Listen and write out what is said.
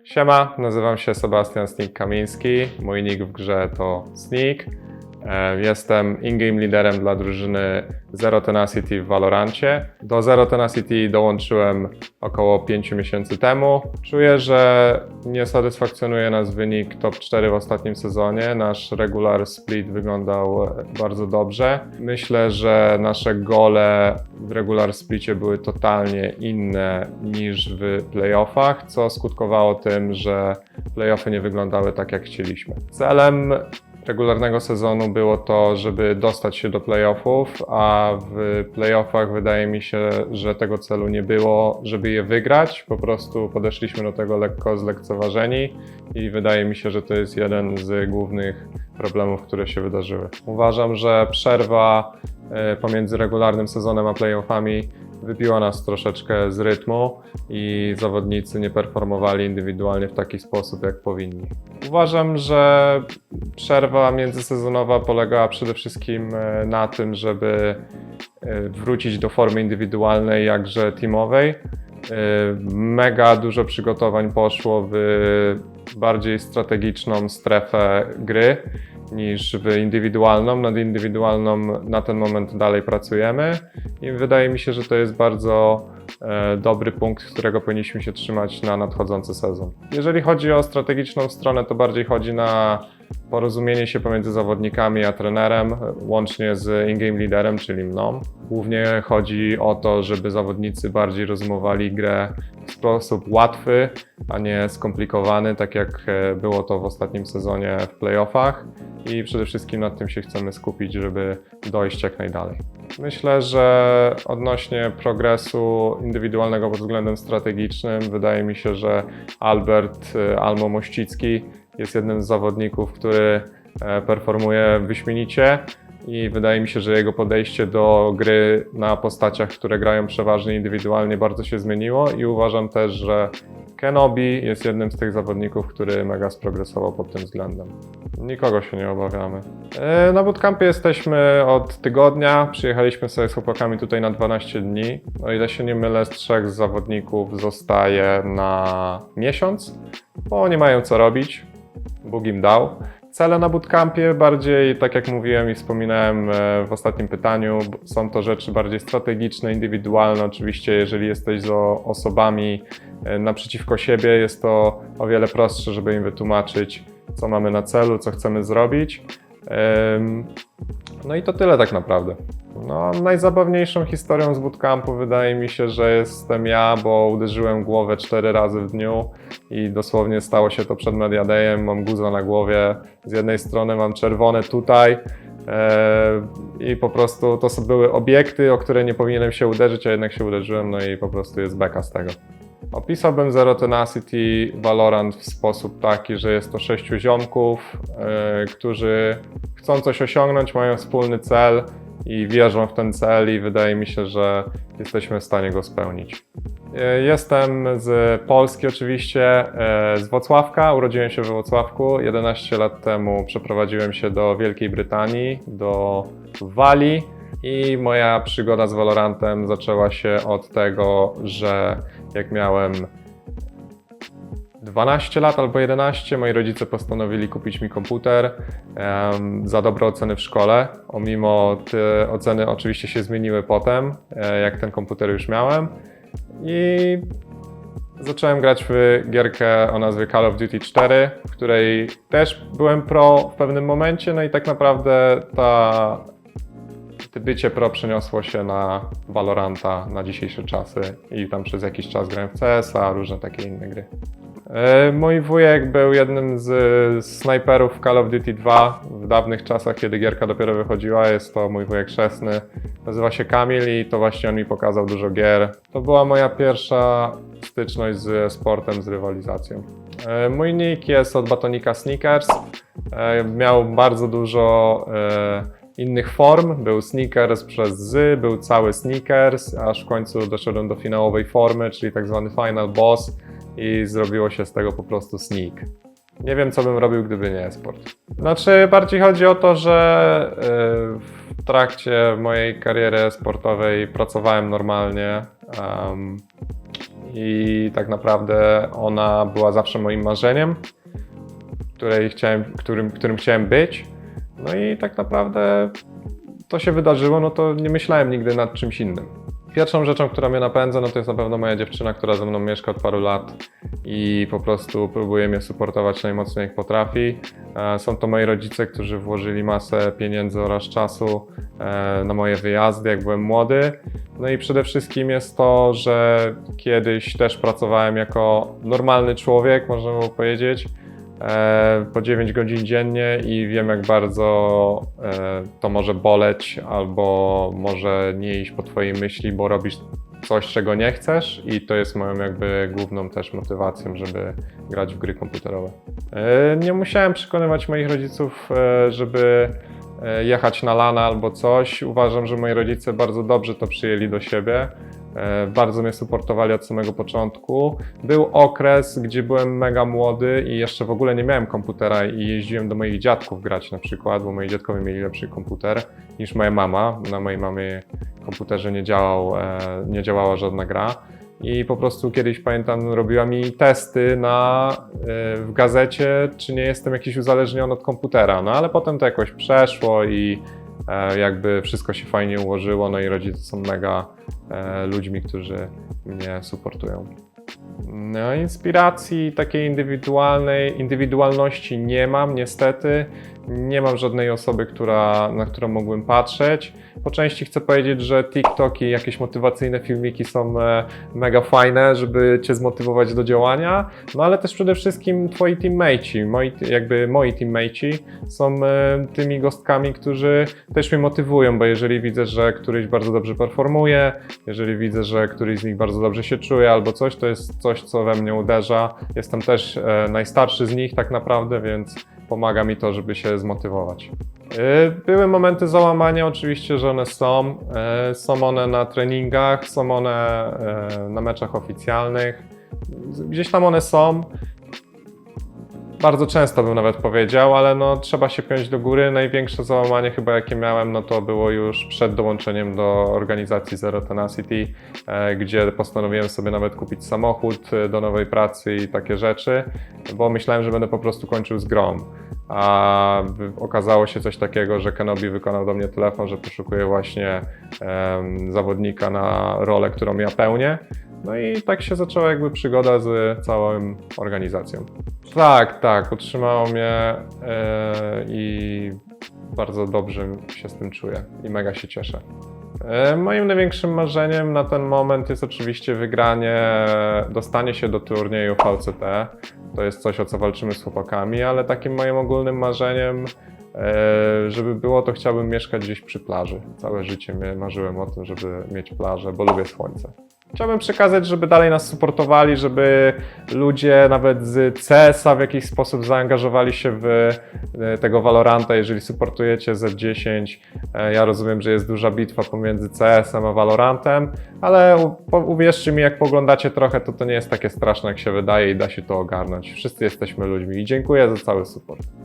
Siema, nazywam się Sebastian Sneak Kamiński, mój nick w grze to Sneak. Jestem in-game liderem dla drużyny Zero Tenacity w Valorancie. Do Zero Tenacity dołączyłem około 5 miesięcy temu. Czuję, że nie satysfakcjonuje nas wynik top 4 w ostatnim sezonie. Nasz regular split wyglądał bardzo dobrze. Myślę, że nasze gole w regular splicie były totalnie inne niż w playoffach, co skutkowało tym, że playoffy nie wyglądały tak, jak chcieliśmy. Celem regularnego sezonu było to, żeby dostać się do playoffów, a w playoffach wydaje mi się, że tego celu nie było, żeby je wygrać. Po prostu podeszliśmy do tego lekko zlekceważeni i wydaje mi się, że to jest jeden z głównych problemów, które się wydarzyły. Uważam, że przerwa pomiędzy regularnym sezonem a playoffami wybiła nas troszeczkę z rytmu i zawodnicy nie performowali indywidualnie w taki sposób, jak powinni. Uważam, że przerwa międzysezonowa polegała przede wszystkim na tym, żeby wrócić do formy indywidualnej, jakże teamowej. Mega dużo przygotowań poszło w bardziej strategiczną strefę gry niż w indywidualną. Nad indywidualną na ten moment dalej pracujemy i wydaje mi się, że to jest bardzo dobry punkt, którego powinniśmy się trzymać na nadchodzący sezon. Jeżeli chodzi o strategiczną stronę, to bardziej chodzi na porozumienie się pomiędzy zawodnikami a trenerem, łącznie z in-game liderem, czyli mną. Głównie chodzi o to, żeby zawodnicy bardziej rozumowali grę w sposób łatwy, a nie skomplikowany, tak jak było to w ostatnim sezonie w playoffach. I przede wszystkim nad tym się chcemy skupić, żeby dojść jak najdalej. Myślę, że odnośnie progresu indywidualnego pod względem strategicznym, wydaje mi się, że Albert Almo-Mościcki jest jednym z zawodników, który performuje wyśmienicie i wydaje mi się, że jego podejście do gry na postaciach, które grają przeważnie indywidualnie, bardzo się zmieniło i uważam też, że Kenobi jest jednym z tych zawodników, który mega sprogresował pod tym względem. Nikogo się nie obawiamy. Na bootcampie jesteśmy od tygodnia. Przyjechaliśmy sobie z chłopakami tutaj na 12 dni. O ile się nie mylę, z 3 zawodników zostaje na miesiąc, bo nie mają co robić. Bóg im dał. Cele na bootcampie bardziej, tak jak mówiłem i wspominałem w ostatnim pytaniu, są to rzeczy bardziej strategiczne, indywidualne. Oczywiście, jeżeli jesteś z osobami naprzeciwko siebie, jest to o wiele prostsze, żeby im wytłumaczyć, co mamy na celu, co chcemy zrobić. No i to tyle tak naprawdę. No, najzabawniejszą historią z bootcampu wydaje mi się, że jestem ja, bo uderzyłem głowę 4 razy w dniu i dosłownie stało się to przed Media Dayem. Mam guza na głowie, z jednej strony mam czerwone tutaj i po prostu to były obiekty, o które nie powinienem się uderzyć, a jednak się uderzyłem, no i po prostu jest beka z tego. Opisałbym Zero Tenacity Valorant w sposób taki, że jest to 6 ziomków, którzy chcą coś osiągnąć, mają wspólny cel i wierzą w ten cel i wydaje mi się, że jesteśmy w stanie go spełnić. Jestem z Polski oczywiście, z Włocławka, urodziłem się we Włocławku. 11 lat temu przeprowadziłem się do Wielkiej Brytanii, do Walii i moja przygoda z Valorantem zaczęła się od tego, że jak miałem 12 lat albo 11, moi rodzice postanowili kupić mi komputer za dobre oceny w szkole. Mimo te oceny oczywiście się zmieniły potem, jak ten komputer już miałem. I zacząłem grać w gierkę o nazwie Call of Duty 4, w której też byłem pro w pewnym momencie, no i tak naprawdę bycie pro przeniosło się na Valoranta na dzisiejsze czasy i tam przez jakiś czas grałem w CS-a, różne takie inne gry. Mój wujek był jednym z snajperów w Call of Duty 2 w dawnych czasach, kiedy gierka dopiero wychodziła. Jest to mój wujek chrzestny. Nazywa się Kamil i to właśnie on mi pokazał dużo gier. To była moja pierwsza styczność z sportem, z rywalizacją. Mój nick jest od batonika Sneakers. Miał bardzo dużo innych form. Był Sneakers przez Z, był cały Sneakers, aż w końcu doszedłem do finałowej formy, czyli tak zwany Final Boss i zrobiło się z tego po prostu Sneak. Nie wiem, co bym robił, gdyby nie e-sport. Znaczy, bardziej chodzi o to, że w trakcie mojej kariery sportowej pracowałem normalnie i tak naprawdę ona była zawsze moim marzeniem, którym chciałem być. No i tak naprawdę to się wydarzyło, no to nie myślałem nigdy nad czymś innym. Pierwszą rzeczą, która mnie napędza, no to jest na pewno moja dziewczyna, która ze mną mieszka od paru lat i po prostu próbuje mnie supportować najmocniej jak potrafi. Są to moi rodzice, którzy włożyli masę pieniędzy oraz czasu na moje wyjazdy, jak byłem młody. No i przede wszystkim jest to, że kiedyś też pracowałem jako normalny człowiek, można było powiedzieć, po 9 godzin dziennie i wiem, jak bardzo to może boleć albo może nie iść po twojej myśli, bo robisz coś, czego nie chcesz i to jest moją jakby główną też motywacją, żeby grać w gry komputerowe. Nie musiałem przekonywać moich rodziców, żeby jechać na LAN albo coś. Uważam, że moi rodzice bardzo dobrze to przyjęli do siebie. Bardzo mnie supportowali od samego początku. Był okres, gdzie byłem mega młody i jeszcze w ogóle nie miałem komputera i jeździłem do moich dziadków grać na przykład, bo moi dziadkowie mieli lepszy komputer niż moja mama. Na mojej mamie komputerze nie działała żadna gra. I po prostu kiedyś, pamiętam, robiła mi testy w gazecie, czy nie jestem jakiś uzależniony od komputera. No ale potem to jakoś przeszło i jakby wszystko się fajnie ułożyło, no i rodzice są mega ludźmi, którzy mnie supportują. No, inspiracji takiej indywidualności nie mam, niestety. Nie mam żadnej osoby, na którą mógłbym patrzeć. Po części chcę powiedzieć, że TikTok i jakieś motywacyjne filmiki są mega fajne, żeby cię zmotywować do działania, no ale też przede wszystkim twoi teammateci, moi teammateci są tymi gostkami, którzy też mnie motywują, bo jeżeli widzę, że któryś bardzo dobrze performuje, jeżeli widzę, że któryś z nich bardzo dobrze się czuje albo coś, to jest coś, co we mnie uderza. Jestem też najstarszy z nich tak naprawdę, więc pomaga mi to, żeby się zmotywować. Były momenty załamania, oczywiście, że one są. Są one na treningach, są one na meczach oficjalnych. Gdzieś tam one są. Bardzo często bym nawet powiedział, ale no, trzeba się piąć do góry. Największe załamanie chyba jakie miałem, no to było już przed dołączeniem do organizacji Zero Tenacity, gdzie postanowiłem sobie nawet kupić samochód do nowej pracy i takie rzeczy, bo myślałem, że będę po prostu kończył z grą. A okazało się coś takiego, że Kenobi wykonał do mnie telefon, że poszukuje właśnie zawodnika na rolę, którą ja pełnię. No i tak się zaczęła jakby przygoda z całą organizacją. Tak, utrzymało mnie i bardzo dobrze się z tym czuję i mega się cieszę. Moim największym marzeniem na ten moment jest oczywiście dostanie się do turnieju VCT. To jest coś, o co walczymy z chłopakami, ale takim moim ogólnym marzeniem, żeby było, to chciałbym mieszkać gdzieś przy plaży. Całe życie marzyłem o tym, żeby mieć plażę, bo lubię słońce. Chciałbym przekazać, żeby dalej nas supportowali, żeby ludzie nawet z CS-a w jakiś sposób zaangażowali się w tego Valoranta, jeżeli supportujecie Z10. Ja rozumiem, że jest duża bitwa pomiędzy CS-em a Valorantem, ale uwierzcie mi, jak poglądacie trochę, to nie jest takie straszne, jak się wydaje i da się to ogarnąć. Wszyscy jesteśmy ludźmi i dziękuję za cały support.